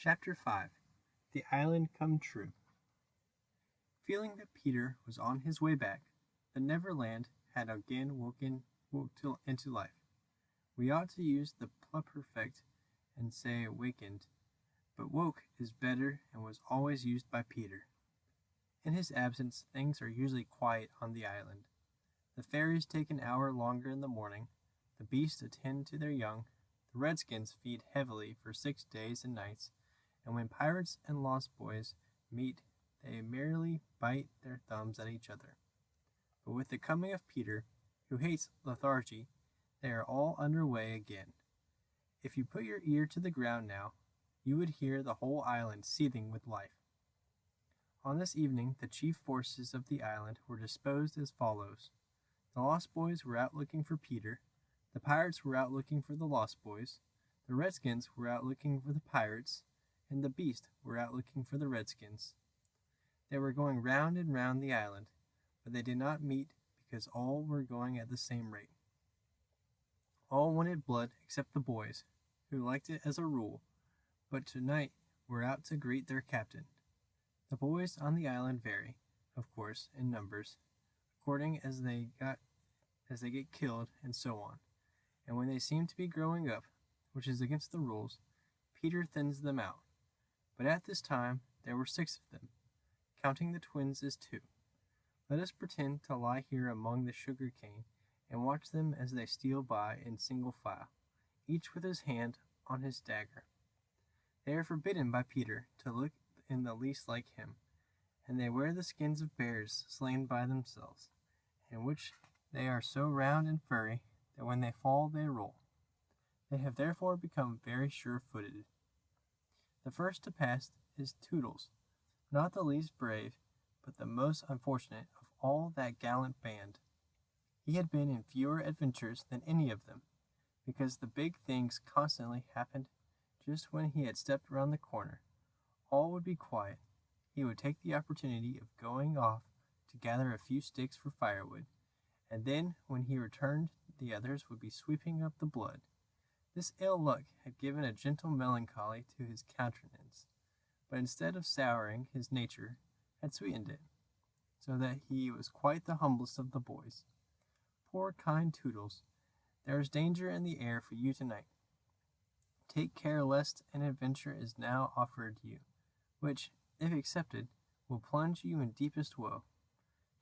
Chapter 5 The Island Come True. Feeling that Peter was on his way back, the Neverland had again woke into life. We ought to use the pluperfect and say wakened, but woke is better and was always used by Peter. In his absence, things are usually quiet on the island. The fairies take an hour longer in the morning, the beasts attend to their young, the redskins feed heavily for 6 days and nights, and when pirates and lost boys meet, they merely bite their thumbs at each other. But with the coming of Peter, who hates lethargy, they are all under way again. If you put your ear to the ground now, you would hear the whole island seething with life. On this evening, the chief forces of the island were disposed as follows. The lost boys were out looking for Peter, the pirates were out looking for the lost boys, the redskins were out looking for the pirates, and the beasts were out looking for the redskins. They were going round and round the island, but they did not meet because all were going at the same rate. All wanted blood except the boys, who liked it as a rule, but tonight were out to greet their captain. The boys on the island vary, of course, in numbers, according as they get killed and so on, and when they seem to be growing up, which is against the rules, Peter thins them out. But at this time there were 6 of them, counting the twins as 2. Let us pretend to lie here among the sugar cane and watch them as they steal by in single file, each with his hand on his dagger. They are forbidden by Peter to look in the least like him, and they wear the skins of bears slain by themselves, in which they are so round and furry that when they fall they roll. They have therefore become very sure-footed. The first to pass is Toodles, not the least brave, but the most unfortunate of all that gallant band. He had been in fewer adventures than any of them, because the big things constantly happened just when he had stepped round the corner. All would be quiet. He would take the opportunity of going off to gather a few sticks for firewood, and then when he returned the others would be sweeping up the blood. This ill luck had given a gentle melancholy to his countenance, but instead of souring his nature, had sweetened it, so that he was quite the humblest of the boys. Poor kind Toodles, there is danger in the air for you tonight. Take care lest an adventure is now offered you, which, if accepted, will plunge you in deepest woe.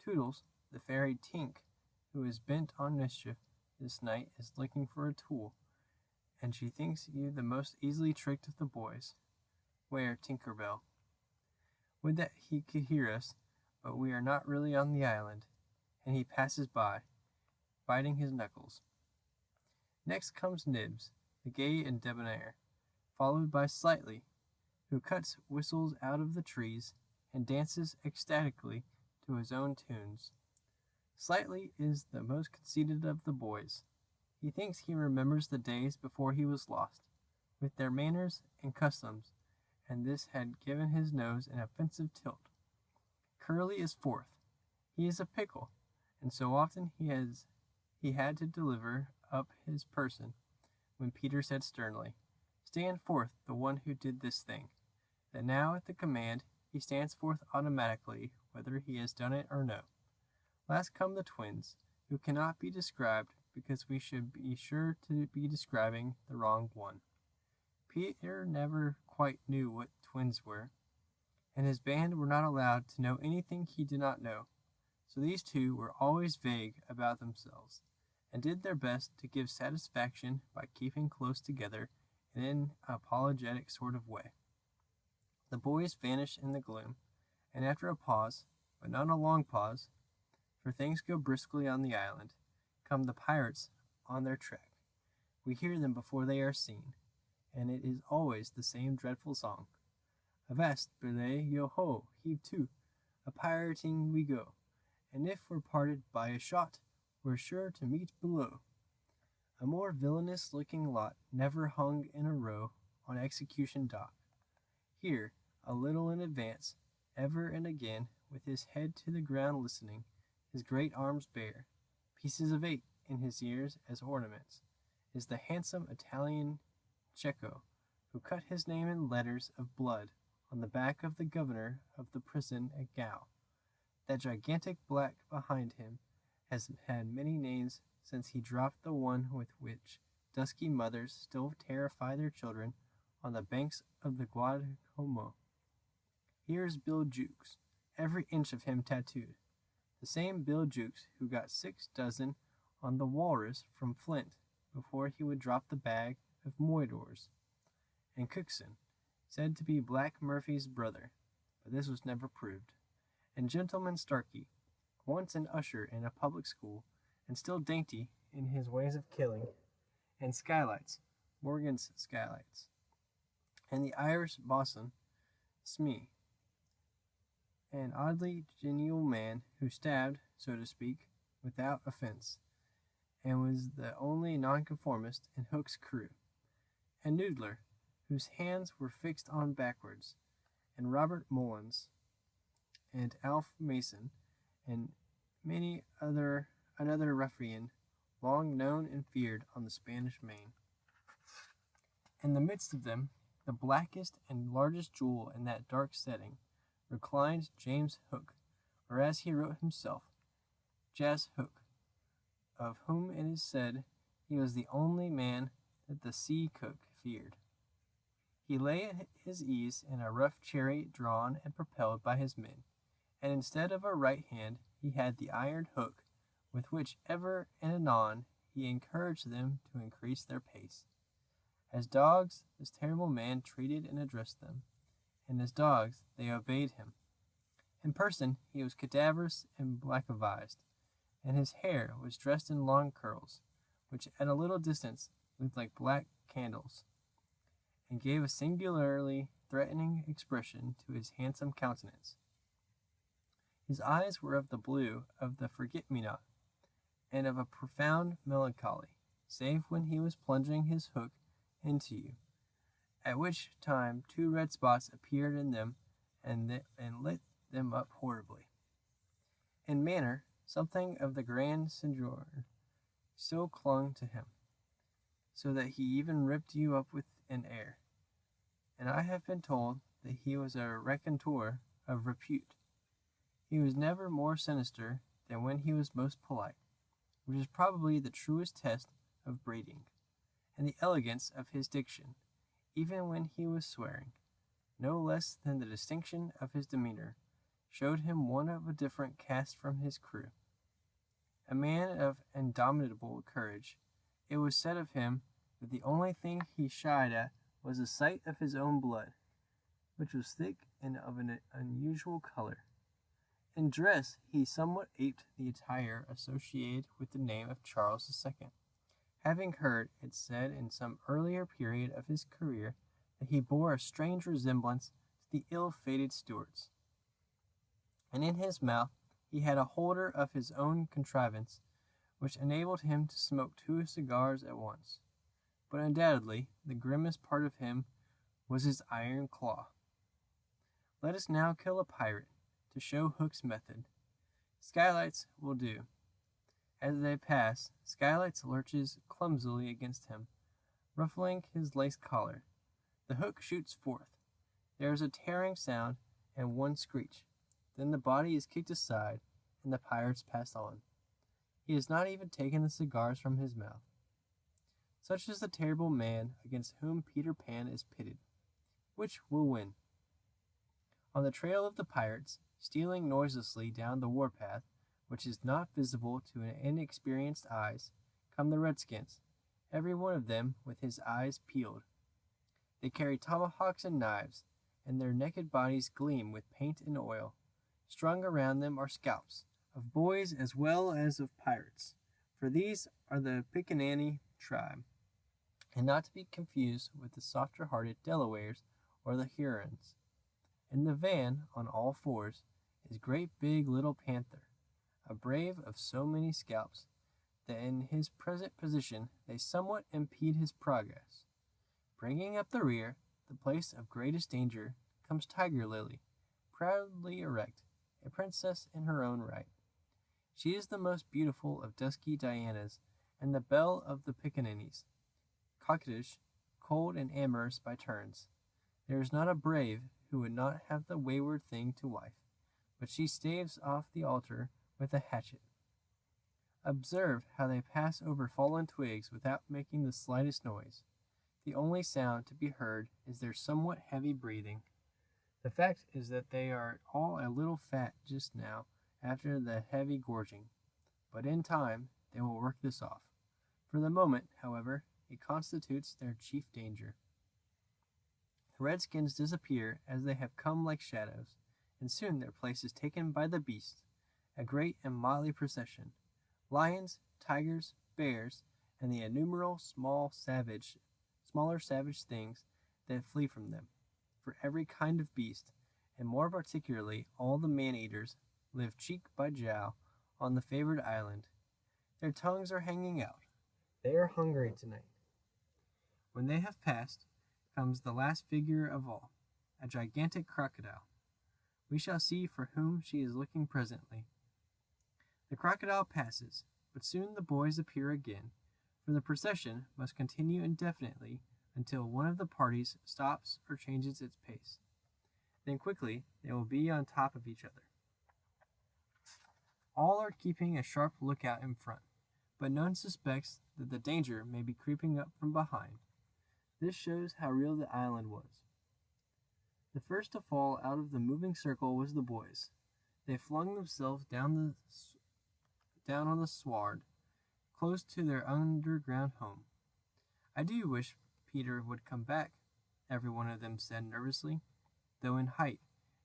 Toodles, the fairy Tink, who is bent on mischief this night, is looking for a tool, and she thinks you the most easily tricked of the boys. Where, Tinker Bell? Would that he could hear us, but we are not really on the island, and he passes by, biting his knuckles. Next comes Nibs, the gay and debonair, followed by Slightly, who cuts whistles out of the trees and dances ecstatically to his own tunes. Slightly is the most conceited of the boys. He thinks he remembers the days before he was lost, with their manners and customs, and this had given his nose an offensive tilt. Curly is 4th. He is a pickle, and so often he had to deliver up his person, when Peter said sternly, "Stand forth the one who did this thing," that now at the command he stands forth automatically whether he has done it or no. Last come the twins, who cannot be described because we should be sure to be describing the wrong one. Peter never quite knew what twins were, and his band were not allowed to know anything he did not know, so these 2 were always vague about themselves, and did their best to give satisfaction by keeping close together in an apologetic sort of way. The boys vanished in the gloom, and after a pause, but not a long pause, for things go briskly on the island, come the pirates on their track. We hear them before they are seen, and it is always the same dreadful song. Avast, belay, yo-ho, heave to, a-pirating we go, and if we're parted by a shot, we're sure to meet below. A more villainous-looking lot never hung in a row on execution dock. Here, a little in advance, ever and again, with his head to the ground listening, his great arms bare, pieces of 8 in his ears as ornaments, is the handsome Italian Cecco, who cut his name in letters of blood on the back of the governor of the prison at Gao. That gigantic black behind him has had many names since he dropped the one with which dusky mothers still terrify their children on the banks of the Guadalhorce. Here's Bill Jukes, every inch of him tattooed. The same Bill Jukes who got 6 dozen on the Walrus from Flint before he would drop the bag of moidores. And Cookson, said to be Black Murphy's brother, but this was never proved. And Gentleman Starkey, once an usher in a public school, and still dainty in his ways of killing. And Skylights, Morgan's Skylights. And the Irish bosun, Smee, an oddly genial man who stabbed, so to speak, without offense, and was the only nonconformist in Hook's crew. And Noodler, whose hands were fixed on backwards, and Robert Mullins, and Alf Mason, and another ruffian, long known and feared on the Spanish Main. In the midst of them, the blackest and largest jewel in that dark setting, reclined James Hook, or as he wrote himself, Jas Hook, of whom it is said he was the only man that the sea cook feared. He lay at his ease in a rough chariot drawn and propelled by his men, and instead of a right hand he had the iron hook with which ever and anon he encouraged them to increase their pace. As dogs, this terrible man treated and addressed them, and as dogs they obeyed him. In person he was cadaverous and black-avised, and his hair was dressed in long curls, which at a little distance looked like black candles, and gave a singularly threatening expression to his handsome countenance. His eyes were of the blue of the forget-me-not, and of a profound melancholy, save when he was plunging his hook into you, at which time 2 red spots appeared in them and lit them up horribly. In manner, something of the grand seigneur still clung to him, so that he even ripped you up with an air. And I have been told that he was a raconteur of repute. He was never more sinister than when he was most polite, which is probably the truest test of breeding, and the elegance of his diction, even when he was swearing, no less than the distinction of his demeanor, showed him one of a different cast from his crew. A man of indomitable courage, it was said of him that the only thing he shied at was the sight of his own blood, which was thick and of an unusual color. In dress he somewhat aped the attire associated with the name of Charles II, having heard it said in some earlier period of his career that he bore a strange resemblance to the ill-fated Stuarts. And in his mouth he had a holder of his own contrivance, which enabled him to smoke 2 cigars at once. But undoubtedly the grimmest part of him was his iron claw. Let us now kill a pirate, to show Hook's method. Skylights will do. As they pass, Skylights lurches clumsily against him, ruffling his lace collar. The hook shoots forth. There is a tearing sound and one screech. Then the body is kicked aside, and the pirates pass on. He has not even taken the cigars from his mouth. Such is the terrible man against whom Peter Pan is pitted. Which will win? On the trail of the pirates, stealing noiselessly down the warpath, which is not visible to inexperienced eyes, come the redskins, every one of them with his eyes peeled. They carry tomahawks and knives, and their naked bodies gleam with paint and oil. Strung around them are scalps, of boys as well as of pirates, for these are the Pickaninny tribe, and not to be confused with the softer-hearted Delawares or the Hurons. In the van, on all fours, is great big little Panther, a brave of so many scalps that in his present position they somewhat impede his progress. Bringing up the rear, the place of greatest danger, comes Tiger Lily, proudly erect, a princess in her own right. She is the most beautiful of dusky Dianas, and the belle of the Pickaninnies, coquettish, cold and amorous by turns. There is not a brave who would not have the wayward thing to wife, but she staves off the altar with a hatchet. Observe how they pass over fallen twigs without making the slightest noise. The only sound to be heard is their somewhat heavy breathing. The fact is that they are all a little fat just now after the heavy gorging, but in time they will work this off. For the moment, however, it constitutes their chief danger. The redskins disappear as they have come like shadows, and soon their place is taken by the beasts, a great and motley procession. Lions, tigers, bears, and the innumerable smaller savage things that flee from them. For every kind of beast, and more particularly all the man-eaters, live cheek by jowl on the favored island. Their tongues are hanging out. They are hungry tonight. When they have passed, comes the last figure of all, a gigantic crocodile. We shall see for whom she is looking presently. The crocodile passes, but soon the boys appear again, for the procession must continue indefinitely until one of the parties stops or changes its pace. Then quickly they will be on top of each other. All are keeping a sharp lookout in front, but none suspects that the danger may be creeping up from behind. This shows how real the island was. The first to fall out of the moving circle was the boys. They flung themselves down on the sward, close to their underground home. I do wish Peter would come back, every one of them said nervously, though in height,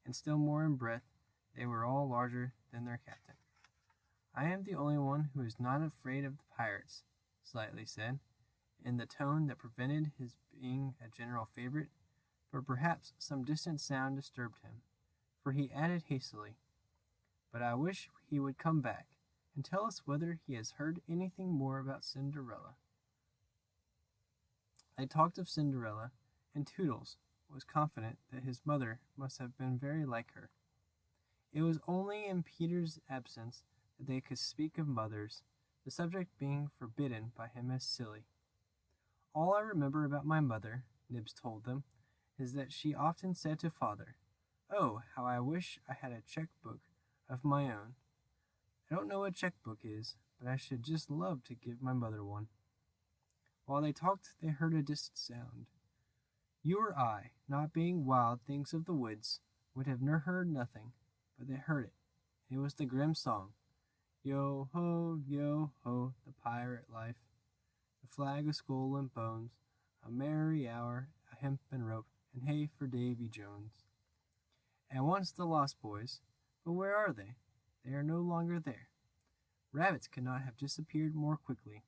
and still more in breadth, they were all larger than their captain. I am the only one who is not afraid of the pirates, Slightly said, in the tone that prevented his being a general favorite, but perhaps some distant sound disturbed him, for he added hastily, "But I wish he would come back, and tell us whether he has heard anything more about Cinderella." They talked of Cinderella, and Toodles was confident that his mother must have been very like her. It was only in Peter's absence that they could speak of mothers, the subject being forbidden by him as silly. "All I remember about my mother," Nibs told them, "is that she often said to father, 'Oh, how I wish I had a checkbook of my own.' I don't know what a checkbook is, but I should just love to give my mother one." While they talked, they heard a distant sound. You or I, not being wild things of the woods, would have heard nothing, but they heard it. It was the grim song, yo ho, the pirate life, the flag of skull and bones, a merry hour, a hempen rope, and hey for Davy Jones. And once the Lost Boys, but where are they? They are no longer there. Rabbits could not have disappeared more quickly.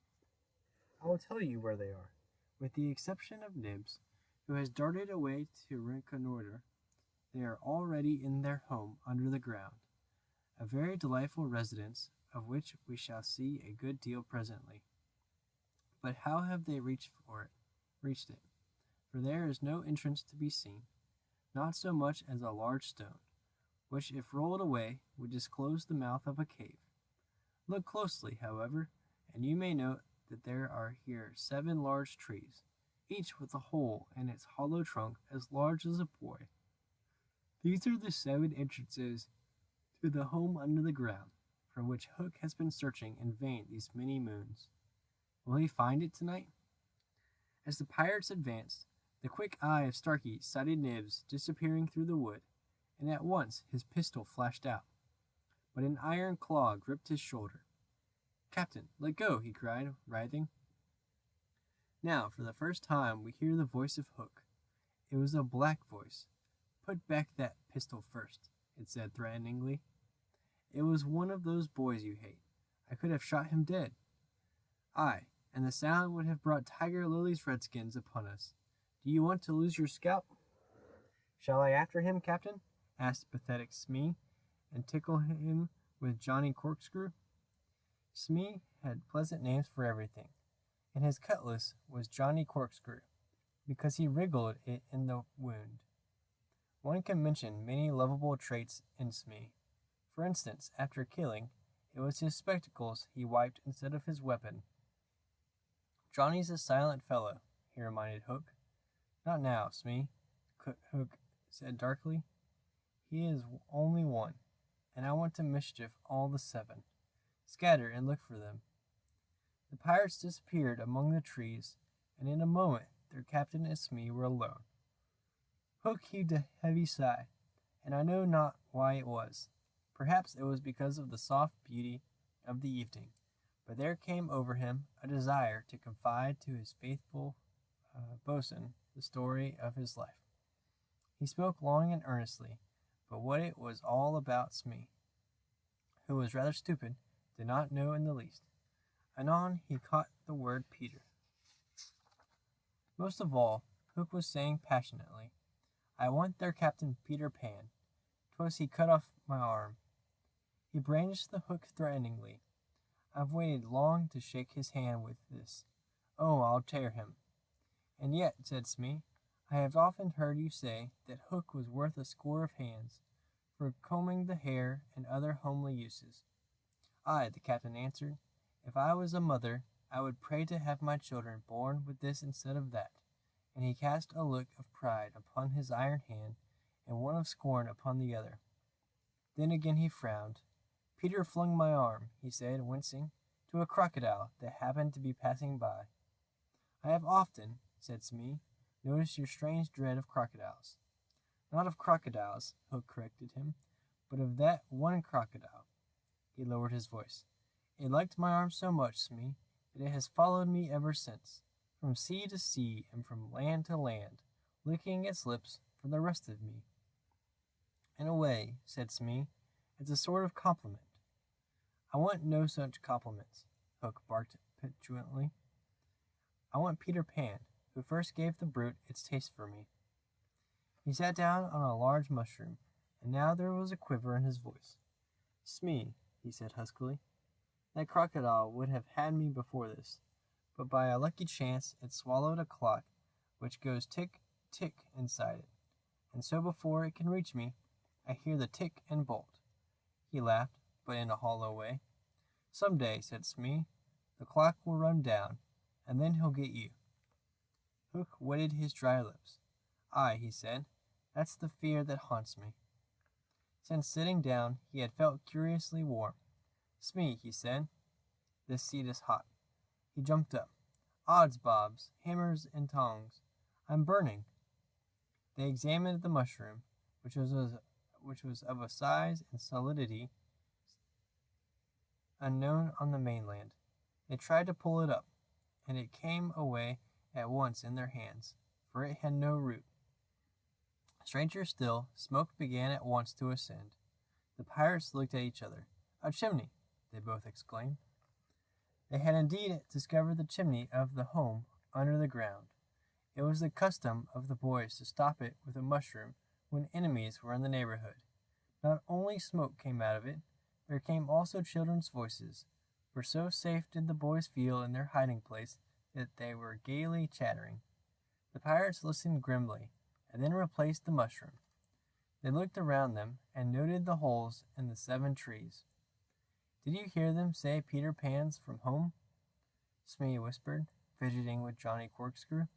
I will tell you where they are. With the exception of Nibs, who has darted away to reconnoiter, they are already in their home under the ground, a very delightful residence, of which we shall see a good deal presently. But how have they reached it? For there is no entrance to be seen, not so much as a large stone, which if rolled away would disclose the mouth of a cave. Look closely, however, and you may note that there are here 7 large trees, each with a hole in its hollow trunk as large as a boy. These are the 7 entrances to the home under the ground, for which Hook has been searching in vain these many moons. Will he find it tonight? As the pirates advanced, the quick eye of Starkey sighted Nibs disappearing through the wood, and at once his pistol flashed out. But an iron claw gripped his shoulder. "Captain, let go!" he cried, writhing. Now, for the first time, we hear the voice of Hook. It was a black voice. "Put back that pistol first," it said threateningly. "It was one of those boys you hate. I could have shot him dead. Aye, and the sound would have brought Tiger Lily's redskins upon us. Do you want to lose your scalp?" "Shall I after him, Captain?" asked pathetic Smee, "and tickle him with Johnny Corkscrew?" Smee had pleasant names for everything, and his cutlass was Johnny Corkscrew, because he wriggled it in the wound. One can mention many lovable traits in Smee. For instance, after killing, it was his spectacles he wiped instead of his weapon. "Johnny's a silent fellow," he reminded Hook. Not now, Smee, Hook said darkly. He is only one, and I want to mischief all the 7. Scatter and look for them. The pirates disappeared among the trees, and in a moment their captain and Smee were alone. Hook heaved a heavy sigh, and I know not why it was. Perhaps it was because of the soft beauty of the evening, but there came over him a desire to confide to his faithful boatswain the story of his life. He spoke long and earnestly, but what it was all about Smee, who was rather stupid, did not know in the least. Anon he caught the word Peter. Most of all, Hook was saying passionately, I want their Captain Peter Pan. 'Twas he cut off my arm. He brandished the hook threateningly. I've waited long to shake his hand with this. Oh, I'll tear him. And yet, said Smee, I have often heard you say that Hook was worth a score of hands, for combing the hair and other homely uses. Ay, the captain answered, if I was a mother, I would pray to have my children born with this instead of that. And he cast a look of pride upon his iron hand, and one of scorn upon the other. Then again he frowned. Peter flung my arm, he said, wincing, to a crocodile that happened to be passing by. I have often, said Smee, noticed your strange dread of crocodiles. Not of crocodiles, Hook corrected him, but of that one crocodile. He lowered his voice. It liked my arm so much, Smee, that it has followed me ever since, from sea to sea and from land to land, licking its lips for the rest of me. In a way, said Smee, it's a sort of compliment. I want no such compliments, Hook barked petulantly. I want Peter Pan, who first gave the brute its taste for me. He sat down on a large mushroom, and now there was a quiver in his voice. Smee, he said huskily, that crocodile would have had me before this, but by a lucky chance it swallowed a clock which goes tick, tick inside it, and so before it can reach me, I hear the tick and bolt. He laughed, but in a hollow way. Some day, said Smee, the clock will run down, and then he'll get you. Hook wetted his dry lips. Aye, he said, that's the fear that haunts me. Since sitting down, he had felt curiously warm. Smee, he said, this seat is hot. He jumped up. Odds bobs, hammers and tongs, I'm burning. They examined the mushroom, which was of a size and solidity unknown on the mainland. They tried to pull it up, and it came away at once in their hands, for it had no root. Stranger still, smoke began at once to ascend. The pirates looked at each other. A chimney, they both exclaimed. They had indeed discovered the chimney of the home under the ground. It was the custom of the boys to stop it with a mushroom when enemies were in the neighborhood. Not only smoke came out of it, there came also children's voices, for so safe did the boys feel in their hiding place that they were gaily chattering. The pirates listened grimly, and then replaced the mushroom. They looked around them and noted the holes in the 7 trees. Did you hear them say Peter Pan's from home? Smee whispered, fidgeting with Johnny Corkscrew.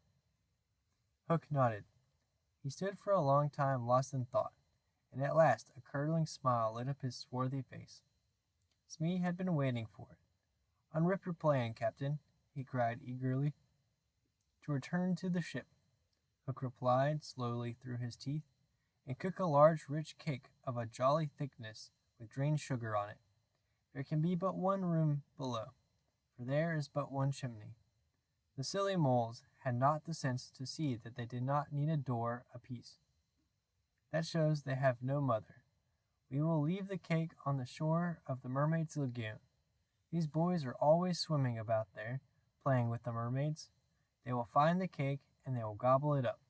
Hook nodded. He stood for a long time lost in thought, and at last a curdling smile lit up his swarthy face. Smee had been waiting for it. Unrip your plan, Captain, he cried eagerly. To return to the ship, Hook replied slowly through his teeth, and cook a large rich cake of a jolly thickness with drained sugar on it. There can be but one room below, for there is but one chimney. The silly moles had not the sense to see that they did not need a door apiece. That shows they have no mother. We will leave the cake on the shore of the mermaid's lagoon. These boys are always swimming about there, playing with the mermaids. They will find the cake and they will gobble it up,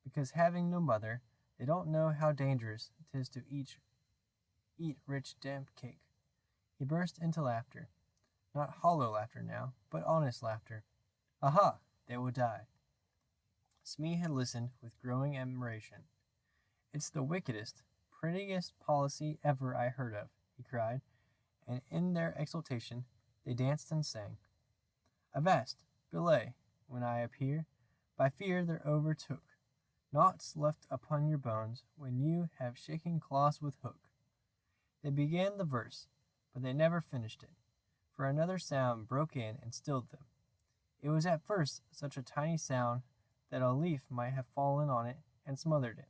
because having no mother, they don't know how dangerous it is to eat rich damp cake. He burst into laughter, not hollow laughter now, but honest laughter. Aha! They will die. Smee had listened with growing admiration. It's the wickedest, prettiest policy ever I heard of, he cried, and in their exultation they danced and sang. Avast, belay, when I appear, by fear they're overtook. Knots left upon your bones when you have shaken claws with hook. They began the verse, but they never finished it, for another sound broke in and stilled them. It was at first such a tiny sound that a leaf might have fallen on it and smothered it.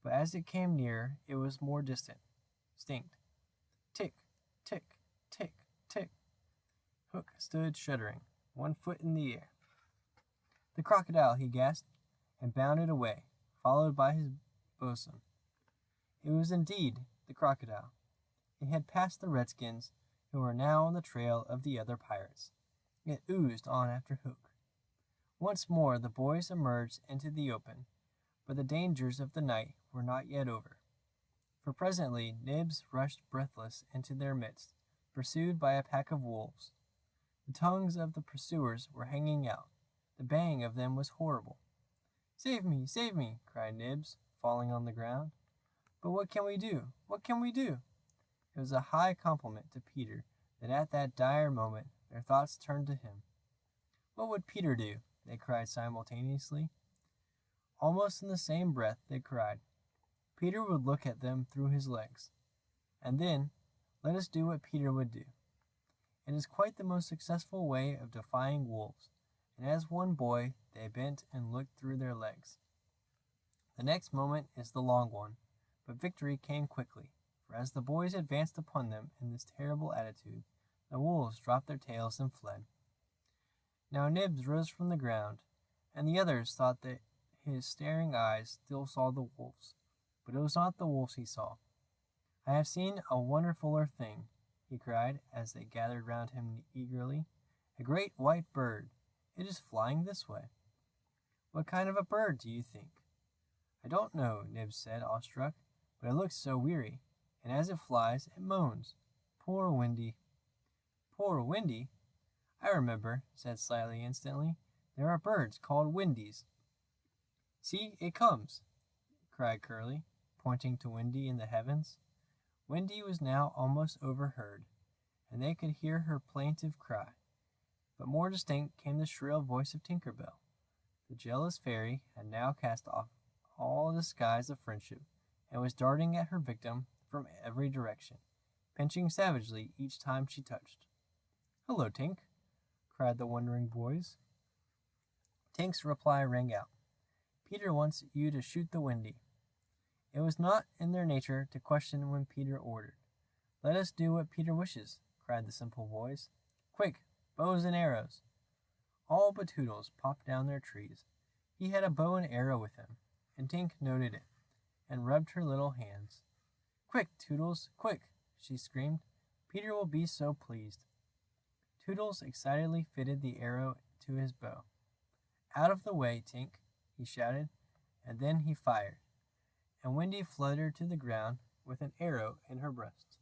But as it came nearer, it was more distinct. Tick, tick, tick, tick. Hook stood shuddering, 1 foot in the air. The crocodile, he gasped, and bounded away, followed by his bosun. It was indeed the crocodile. It had passed the redskins, who were now on the trail of the other pirates. It oozed on after Hook. Once more the boys emerged into the open, but the dangers of the night were not yet over. For presently Nibs rushed breathless into their midst, pursued by a pack of wolves. The tongues of the pursuers were hanging out. The baying of them was horrible. Save me, cried Nibs, falling on the ground. But what can we do? What can we do? It was a high compliment to Peter that at that dire moment their thoughts turned to him. What would Peter do? They cried simultaneously. Almost in the same breath they cried. Peter would look at them through his legs. And then, let us do what Peter would do. It is quite the most successful way of defying wolves, and as one boy they bent and looked through their legs. The next moment is the long one, but victory came quickly, for as the boys advanced upon them in this terrible attitude, the wolves dropped their tails and fled. Now Nibs rose from the ground, and the others thought that his staring eyes still saw the wolves, but it was not the wolves he saw. I have seen a wonderfuler thing, he cried as they gathered round him eagerly. A great white bird. It is flying this way. What kind of a bird do you think? I don't know, Nibs said, awestruck, but it looks so weary, and as it flies, it moans. Poor Windy. Poor Windy? I remember, said Slightly instantly. There are birds called windies. See, it comes, cried Curly, pointing to Windy in the heavens. Windy was now almost overheard, and they could hear her plaintive cry. But more distinct came the shrill voice of Tinker Bell. The jealous fairy had now cast off all disguise of friendship, and was darting at her victim from every direction, pinching savagely each time she touched. Hello, Tink, cried the wondering boys. Tink's reply rang out. Peter wants you to shoot the Windy. It was not in their nature to question when Peter ordered. Let us do what Peter wishes, cried the simple boys. Quick, bows and arrows. All but Toodles popped down their trees. He had a bow and arrow with him, and Tink noted it, and rubbed her little hands. Quick, Toodles, quick, she screamed. Peter will be so pleased. Toodles excitedly fitted the arrow to his bow. Out of the way, Tink, he shouted, and then he fired, and Windy fluttered to the ground with an arrow in her breast.